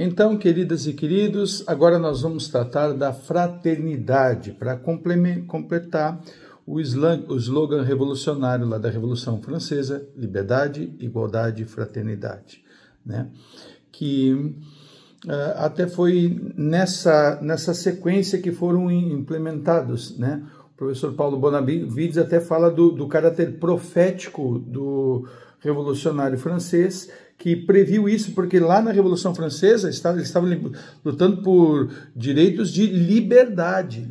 Então, queridas e queridos, agora nós vamos tratar da fraternidade, para completar o slogan revolucionário lá da Revolução Francesa: liberdade, igualdade e fraternidade, né? Que até foi nessa sequência que foram implementados, né? O professor Paulo Bonavides até fala do caráter profético do revolucionário francês, que previu isso, porque lá na Revolução Francesa eles estavam lutando por direitos de liberdade.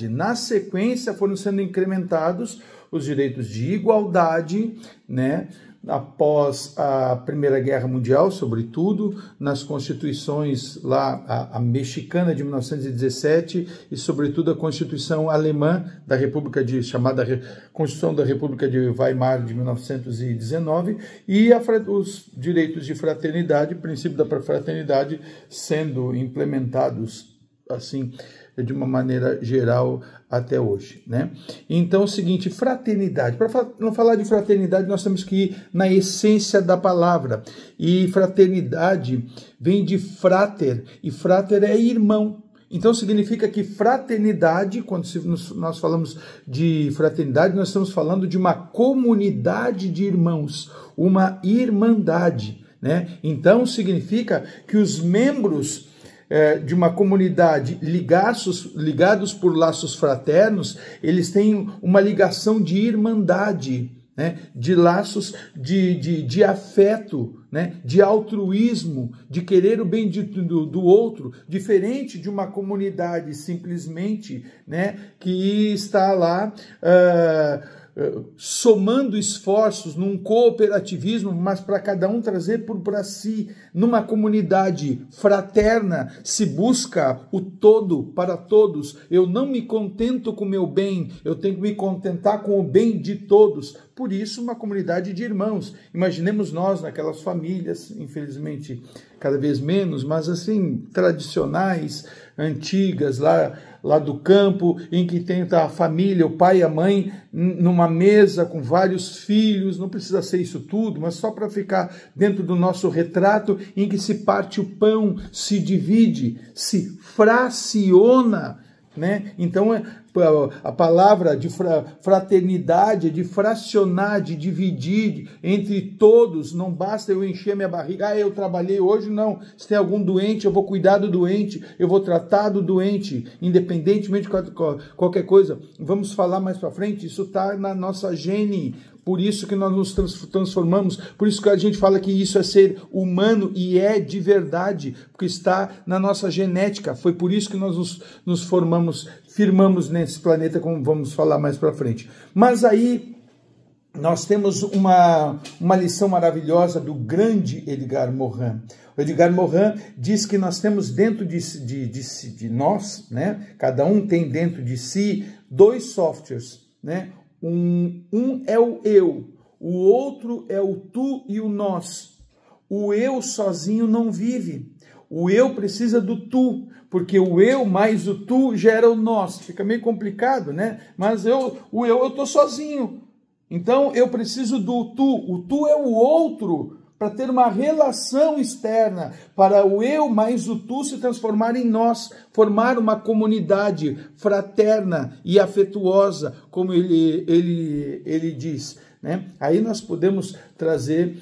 Na sequência foram sendo incrementados os direitos de igualdade, né? Após a Primeira Guerra Mundial, sobretudo, nas constituições lá, a mexicana de 1917 e, sobretudo, a Constituição alemã da República chamada Constituição da República de Weimar de 1919, e os direitos de fraternidade, o princípio da fraternidade sendo implementados assim de uma maneira geral até hoje, né? Então é o seguinte: fraternidade. Para não falar de fraternidade, nós temos que ir na essência da palavra. E fraternidade vem de frater, e frater é irmão. Então significa que fraternidade, quando nós falamos de fraternidade, nós estamos falando de uma comunidade de irmãos, uma irmandade, né? Então significa que os membros de uma comunidade ligados por laços fraternos, eles têm uma ligação de irmandade, né? De laços de afeto, né? De altruísmo, de querer o bem do outro, diferente de uma comunidade simplesmente, né? Que está lá somando esforços num cooperativismo, mas para cada um trazer para si. Numa comunidade fraterna se busca o todo para todos. Eu não me contento com o meu bem, eu tenho que me contentar com o bem de todos. Por isso, uma comunidade de irmãos. Imaginemos nós naquelas famílias, infelizmente cada vez menos, mas assim, tradicionais, antigas, lá do campo, em que tem a família, o pai e a mãe, numa mesa com vários filhos. Não precisa ser isso tudo, mas só para ficar dentro do nosso retrato, em que se parte o pão, se divide, se fraciona, né? Então a palavra de fraternidade é de fracionar, de dividir entre todos. Não basta eu encher minha barriga, eu trabalhei hoje, não. Se tem algum doente, eu vou cuidar do doente, eu vou tratar do doente, independentemente de qualquer coisa. Vamos falar mais para frente, isso está na nossa gene. Por isso que nós nos transformamos, por isso que a gente fala que isso é ser humano, e é de verdade, porque está na nossa genética. Foi por isso que nós nos firmamos nesse planeta, como vamos falar mais para frente. Mas aí nós temos uma lição maravilhosa do grande Edgar Morin. O Edgar Morin diz que nós temos dentro de nós, né? Cada um tem dentro de si dois softwares, né? Um é o eu, o outro é o tu e o nós. O eu sozinho não vive. O eu precisa do tu, porque o eu mais o tu gera o nós. Fica meio complicado, né? Mas eu estou sozinho. Então eu preciso do tu. O tu é o outro, para ter uma relação externa, para o eu mais o tu se transformar em nós, formar uma comunidade fraterna e afetuosa, como ele diz, né? Aí nós podemos trazer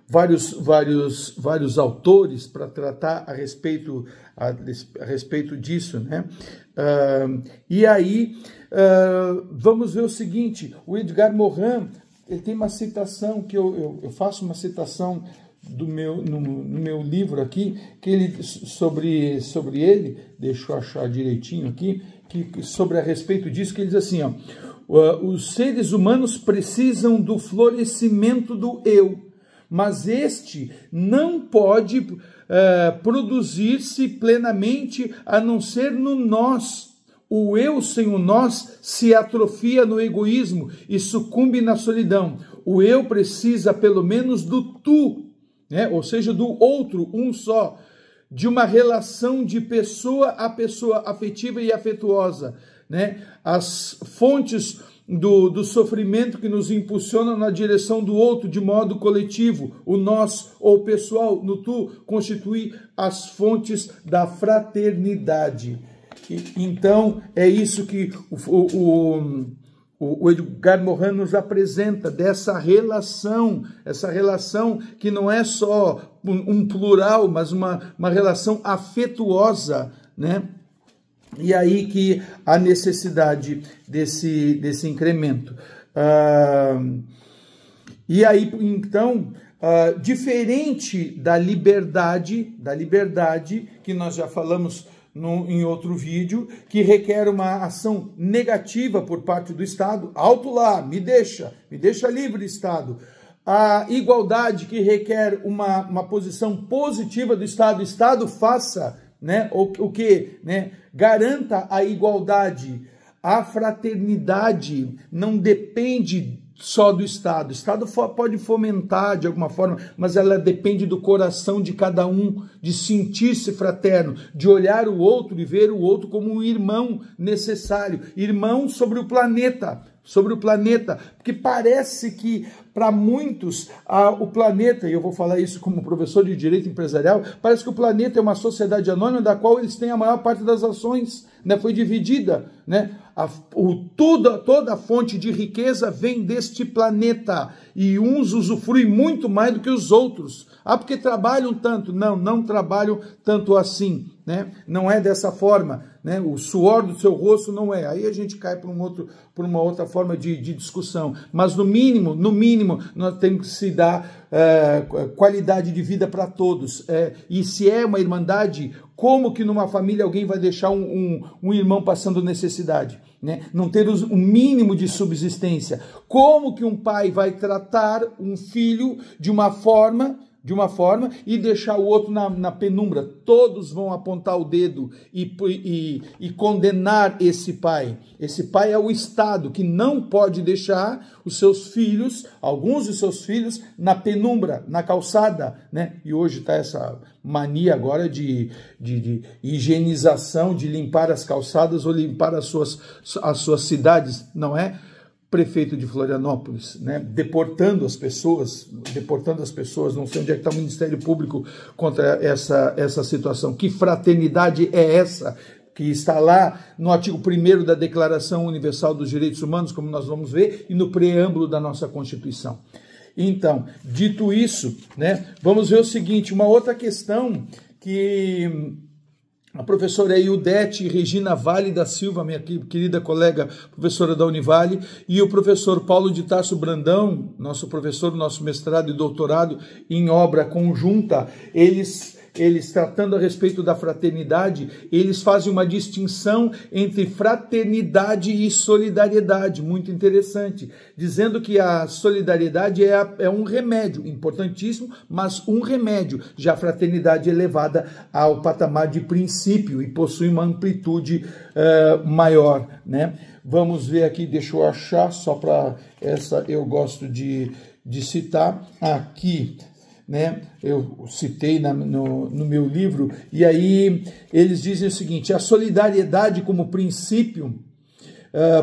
vários autores para tratar a respeito disso, né? E aí vamos ver o seguinte: o Edgar Morin, ele tem uma citação, que eu faço uma citação no meu livro aqui, que ele, sobre ele, deixa eu achar direitinho aqui, a respeito disso, que ele diz assim, ó: os seres humanos precisam do florescimento do eu, mas este não pode produzir-se plenamente a não ser no nós. O eu sem o nós se atrofia no egoísmo e sucumbe na solidão. O eu precisa pelo menos do tu, né? Ou seja, do outro, um só, de uma relação de pessoa a pessoa, afetiva e afetuosa, né? As fontes do sofrimento que nos impulsiona na direção do outro de modo coletivo, o nós ou pessoal, no tu, constitui as fontes da fraternidade. Então, é isso que o Edgar Morin nos apresenta, dessa relação, essa relação que não é só um plural, mas uma relação afetuosa, né? E aí que a necessidade desse incremento. E aí, então, diferente da liberdade que nós já falamos em outro vídeo, que requer uma ação negativa por parte do Estado, alto lá, me deixa livre, Estado. A igualdade, que requer uma posição positiva do Estado, faça, né, o que, né, garanta a igualdade. A fraternidade não depende só do Estado. O Estado pode fomentar de alguma forma, mas ela depende do coração de cada um, de sentir-se fraterno, de olhar o outro e ver o outro como um irmão necessário, irmão sobre o planeta, porque parece que para muitos o planeta, e eu vou falar isso como professor de direito empresarial, parece que o planeta é uma sociedade anônima da qual eles têm a maior parte das ações, né? Foi dividida, né? Toda a fonte de riqueza vem deste planeta, e uns usufruem muito mais do que os outros. Porque trabalham tanto. Não trabalham tanto assim, né? Não é dessa forma, né? O suor do seu rosto não é. Aí a gente cai por uma outra forma de discussão. Mas no mínimo, nós temos que se dar qualidade de vida para todos. E se é uma irmandade, como que numa família alguém vai deixar um irmão passando necessidade, né? Não ter um mínimo de subsistência? Como que um pai vai tratar um filho de uma forma e deixar o outro na penumbra? Todos vão apontar o dedo e condenar esse pai. Esse pai é o Estado, que não pode deixar os seus filhos, alguns de seus filhos, na penumbra, na calçada, né? E hoje está essa mania agora de higienização, de limpar as calçadas ou limpar as suas cidades, não é? Prefeito de Florianópolis, né, deportando as pessoas, não sei onde é que está o Ministério Público contra essa situação. Que fraternidade é essa que está lá no artigo 1º da Declaração Universal dos Direitos Humanos, como nós vamos ver, e no preâmbulo da nossa Constituição? Então, dito isso, né, vamos ver o seguinte, uma outra questão que a professora Ildete Regina Vale da Silva, minha querida colega professora da Univale, e o professor Paulo de Tarso Brandão, nosso professor, nosso mestrado e doutorado em obra conjunta, eles tratando a respeito da fraternidade, eles fazem uma distinção entre fraternidade e solidariedade, muito interessante, dizendo que a solidariedade é um remédio, importantíssimo, mas um remédio. Já a fraternidade é elevada ao patamar de princípio e possui uma amplitude maior, né? Vamos ver aqui, deixa eu achar, só para essa eu gosto de citar aqui, né? Eu citei no meu livro, e aí eles dizem o seguinte: a solidariedade como princípio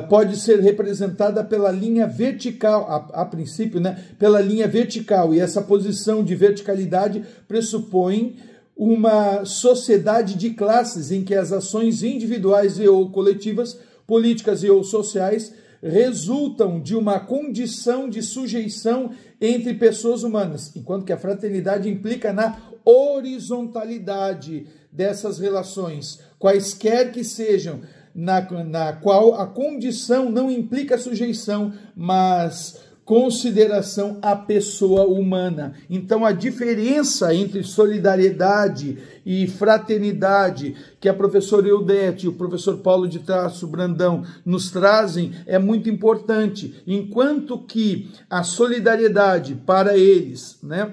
pode ser representada pela linha vertical, a princípio, né? Pela linha vertical, e essa posição de verticalidade pressupõe uma sociedade de classes em que as ações individuais e ou coletivas, políticas e ou sociais, resultam de uma condição de sujeição entre pessoas humanas, enquanto que a fraternidade implica na horizontalidade dessas relações, quaisquer que sejam, na qual a condição não implica sujeição, mas consideração à pessoa humana. Então, a diferença entre solidariedade e fraternidade que a professora Ildete e o professor Paulo de Tarso Brandão nos trazem é muito importante. Enquanto que a solidariedade para eles, né,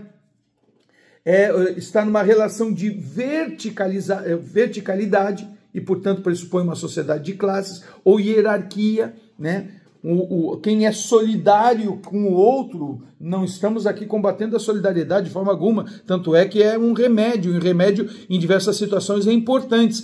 está numa relação de verticalidade e, portanto, pressupõe uma sociedade de classes ou hierarquia, né? Quem é solidário com o outro, não estamos aqui combatendo a solidariedade de forma alguma, tanto é que é um remédio em diversas situações é importante,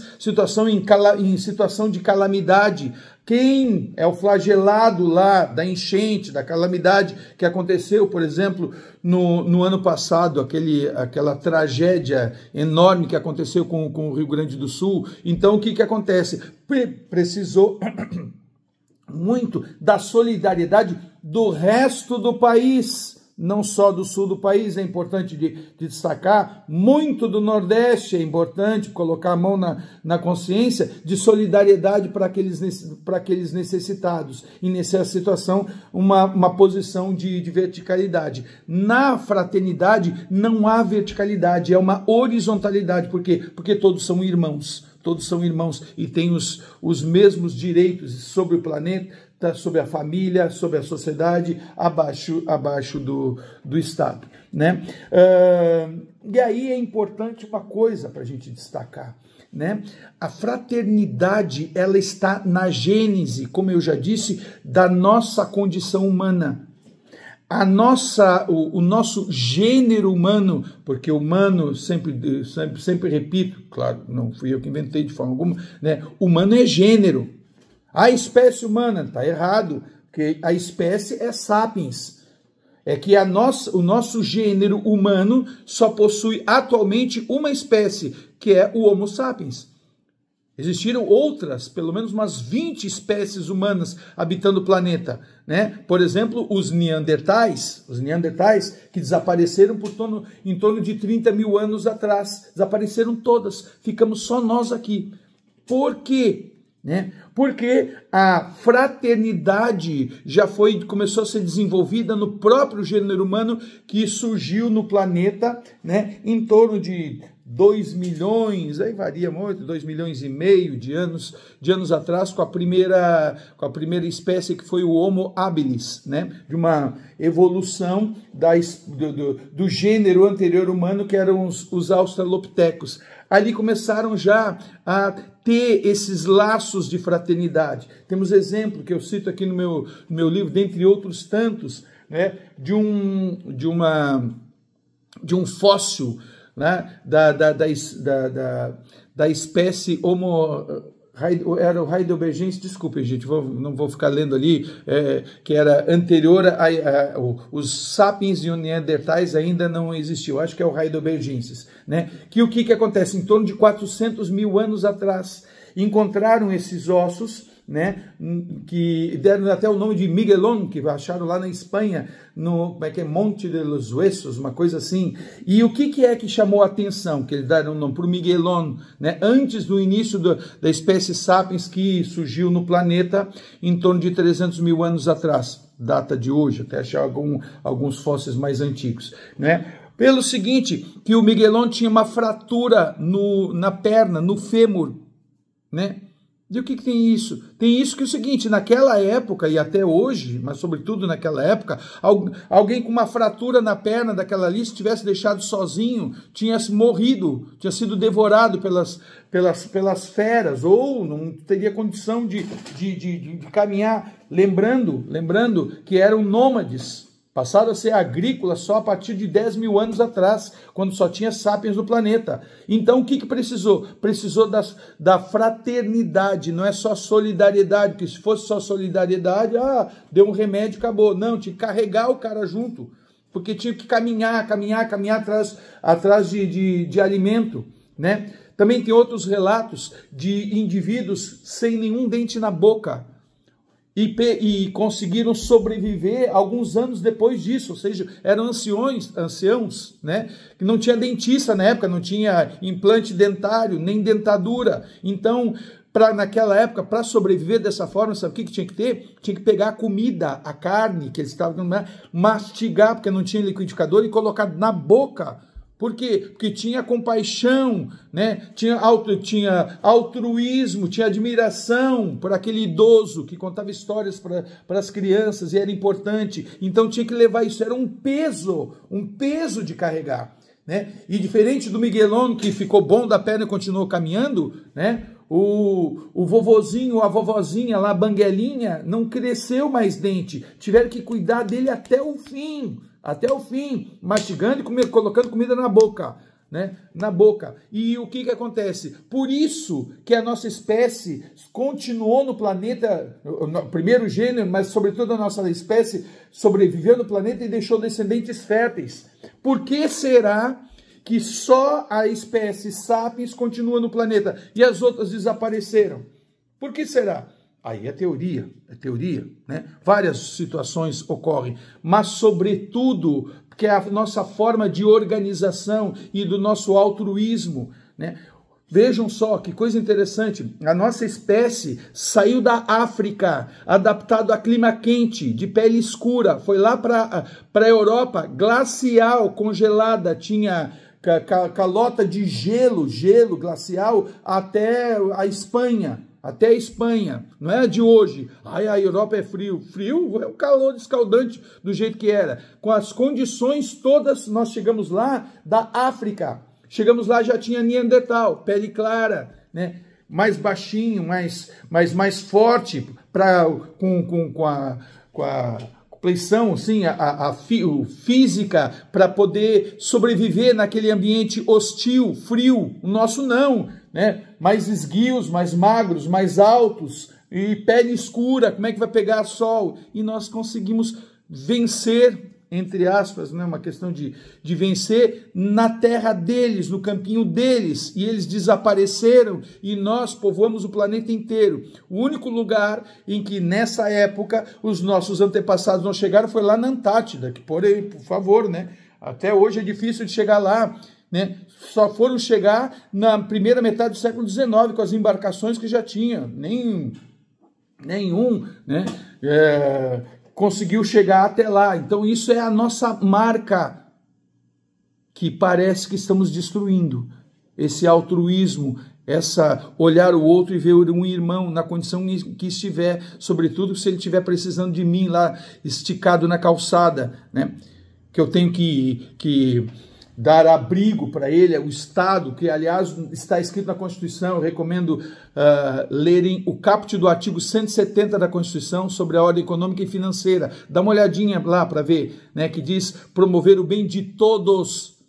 em situação de calamidade, Quem é o flagelado lá da enchente, da calamidade que aconteceu, por exemplo, no ano passado, aquela tragédia enorme que aconteceu com o Rio Grande do Sul? Então, o que acontece? Precisou muito da solidariedade do resto do país, não só do sul do país, é importante de destacar, muito do Nordeste, é importante colocar a mão na consciência de solidariedade para aqueles necessitados, e nessa situação uma posição de verticalidade. Na fraternidade não há verticalidade, é uma horizontalidade. Por quê? Porque todos são irmãos. Todos são irmãos e têm os mesmos direitos sobre o planeta, sobre a família, sobre a sociedade, abaixo do Estado, né? E aí é importante uma coisa para a gente destacar, né? A fraternidade, ela está na gênese, como eu já disse, da nossa condição humana. O nosso gênero humano, porque humano, sempre repito, claro, não fui eu que inventei de forma alguma, né? Humano é gênero. A espécie humana, está errado, porque a espécie é sapiens. É que o nosso gênero humano só possui atualmente uma espécie, que é o Homo sapiens. Existiram outras, pelo menos umas 20 espécies humanas habitando o planeta, né? Por exemplo, os neandertais que desapareceram em torno de 30 mil anos atrás. Desapareceram todas, ficamos só nós aqui. Por quê? Né? Porque a fraternidade começou a ser desenvolvida no próprio gênero humano, que surgiu no planeta, né, em torno de 2 milhões, aí varia muito, 2 milhões e meio de anos atrás, com a primeira espécie, que foi o Homo habilis, né, de uma evolução do gênero anterior humano, que eram os australopitecos. Ali começaram já a ter esses laços de fraternidade. Temos exemplo que eu cito aqui no meu livro, dentre outros tantos, né, de um fóssil, né, da espécie Homo, era o heidelbergensis, desculpem, gente, não vou ficar lendo ali, que era anterior os sapiens e os neandertais ainda não existiam, acho que é o heidelbergensis, né? Que o que acontece? Em torno de 400 mil anos atrás, encontraram esses ossos, né, que deram até o nome de Miguelón, que acharam lá na Espanha, no Monte de los Huesos, uma coisa assim. E o que é que chamou a atenção? Que eles deram o nome para o Miguelón, né, antes do início da espécie Sapiens, que surgiu no planeta em torno de 300 mil anos atrás, data de hoje, até achar alguns fósseis mais antigos, né? Pelo seguinte, que o Miguelón tinha uma fratura na perna, no fêmur, né? E o que tem isso? Tem isso que é o seguinte, naquela época e até hoje, mas sobretudo naquela época, alguém com uma fratura na perna daquela ali, se tivesse deixado sozinho, tinha morrido, tinha sido devorado pelas feras, ou não teria condição de caminhar. Lembrando que eram nômades. Passaram a ser agrícolas só a partir de 10 mil anos atrás, quando só tinha sapiens no planeta. Então, o que precisou? Precisou da fraternidade, não é só solidariedade, porque se fosse só solidariedade, deu um remédio, acabou. Não, tinha que carregar o cara junto, porque tinha que caminhar atrás de alimento, né? Também tem outros relatos de indivíduos sem nenhum dente na boca, e conseguiram sobreviver alguns anos depois disso, ou seja, eram anciãos, né, que não tinha dentista na época, não tinha implante dentário, nem dentadura. Então, naquela época, para sobreviver dessa forma, sabe o que tinha que ter? Tinha que pegar a comida, a carne que eles estavam, mastigar, porque não tinha liquidificador, e colocar na boca. Por quê? Porque tinha compaixão, né? Tinha altruísmo, tinha admiração por aquele idoso que contava histórias para as crianças, e era importante. Então tinha que levar isso, era um peso de carregar, né? E diferente do Miguelón, que ficou bom da perna e continuou caminhando, né? O vovozinho, a vovozinha lá, a banguelinha, não cresceu mais dente, tiveram que cuidar dele até o fim, mastigando e colocando comida na boca, né, na boca. E o que acontece? Por isso que a nossa espécie continuou no planeta, no primeiro gênero, mas sobretudo a nossa espécie sobreviveu no planeta e deixou descendentes férteis. Por que será que só a espécie Sapiens continua no planeta e as outras desapareceram? Por que será? Aí é teoria, né? Várias situações ocorrem, mas sobretudo porque é a nossa forma de organização e do nosso altruísmo, né? Vejam só que coisa interessante, a nossa espécie saiu da África, adaptado a clima quente, de pele escura, foi lá para a Europa, glacial, congelada, tinha calota de gelo glacial até a Espanha. Até a Espanha, não é de hoje. Ai, a Europa é frio. Frio é o calor escaldante do jeito que era. Com as condições todas, nós chegamos lá da África. Chegamos lá, já tinha Neandertal, pele clara, né? Mais baixinho, mais forte, com a compleição, assim, a física, para poder sobreviver naquele ambiente hostil, frio. O nosso não, né? Mais esguios, mais magros, mais altos e pele escura, como é que vai pegar sol? E nós conseguimos vencer, entre aspas, né? Uma questão de vencer na terra deles, no campinho deles, e eles desapareceram e nós povoamos o planeta inteiro. O único lugar em que nessa época os nossos antepassados não chegaram foi lá na Antártida, que por favor, né? Até hoje é difícil de chegar lá, né? Só foram chegar na primeira metade do século XIX com as embarcações que já tinha, nenhum, né? Conseguiu chegar até lá. Então isso é a nossa marca que parece que estamos destruindo. Esse altruísmo, essa olhar o outro e ver um irmão na condição que estiver, sobretudo se ele estiver precisando de mim lá esticado na calçada, né? Que eu tenho que dar abrigo para ele, o Estado, que aliás está escrito na Constituição. Eu recomendo lerem o caput do artigo 170 da Constituição sobre a ordem econômica e financeira. Dá uma olhadinha lá para ver, né, que diz promover o bem de todos,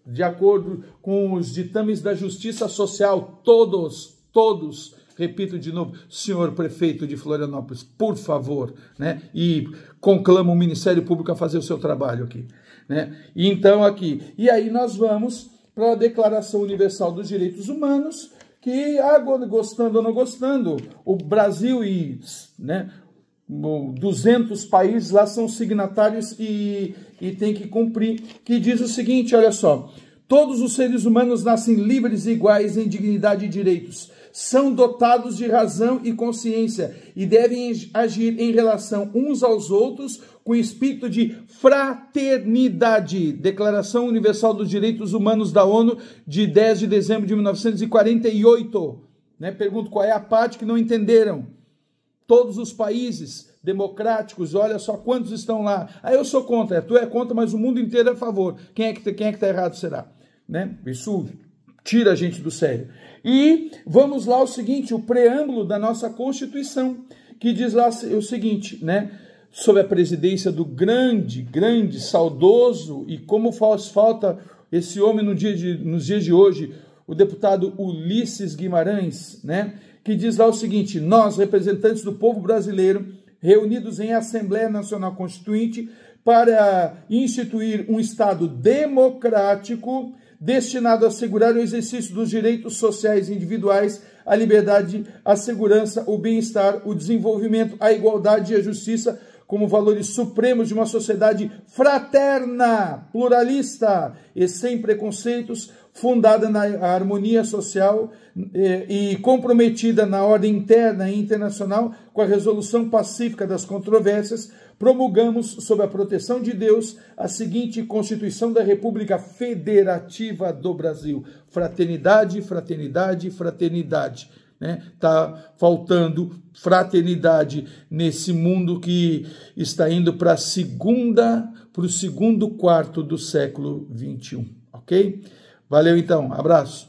de acordo com os ditames da justiça social, todos, repito de novo, senhor prefeito de Florianópolis, por favor, né, e conclama o Ministério Público a fazer o seu trabalho aqui. Né? Então aqui, e aí nós vamos para a Declaração Universal dos Direitos Humanos, que agora, gostando ou não gostando, o Brasil e, né, 200 países lá são signatários e tem que cumprir, que diz o seguinte, olha só: todos os seres humanos nascem livres e iguais em dignidade e direitos, são dotados de razão e consciência e devem agir em relação uns aos outros com espírito de fraternidade. Declaração Universal dos Direitos Humanos da ONU, de 10 de dezembro de 1948. Né? Pergunto qual é a parte que não entenderam. Todos os países democráticos, olha só quantos estão lá. Ah, eu sou contra, tu é contra, mas o mundo inteiro é a favor. Quem é que está errado será? Né? Isso tira a gente do sério. E vamos lá o seguinte, o preâmbulo da nossa Constituição, que diz lá o seguinte, né? Sob a presidência do grande, saudoso, e como faz falta esse homem nos dias de hoje, o deputado Ulisses Guimarães, né? Que diz lá o seguinte: nós, representantes do povo brasileiro, reunidos em Assembleia Nacional Constituinte, para instituir um Estado democrático, destinado a assegurar o exercício dos direitos sociais individuais, a liberdade, a segurança, o bem-estar, o desenvolvimento, a igualdade e a justiça como valores supremos de uma sociedade fraterna, pluralista e sem preconceitos, fundada na harmonia social e comprometida na ordem interna e internacional com a resolução pacífica das controvérsias, promulgamos, sob a proteção de Deus, a seguinte Constituição da República Federativa do Brasil. Fraternidade, fraternidade, fraternidade. Né? Tá faltando fraternidade nesse mundo que está indo para o segundo quarto do século XXI. Ok? Valeu então, abraço.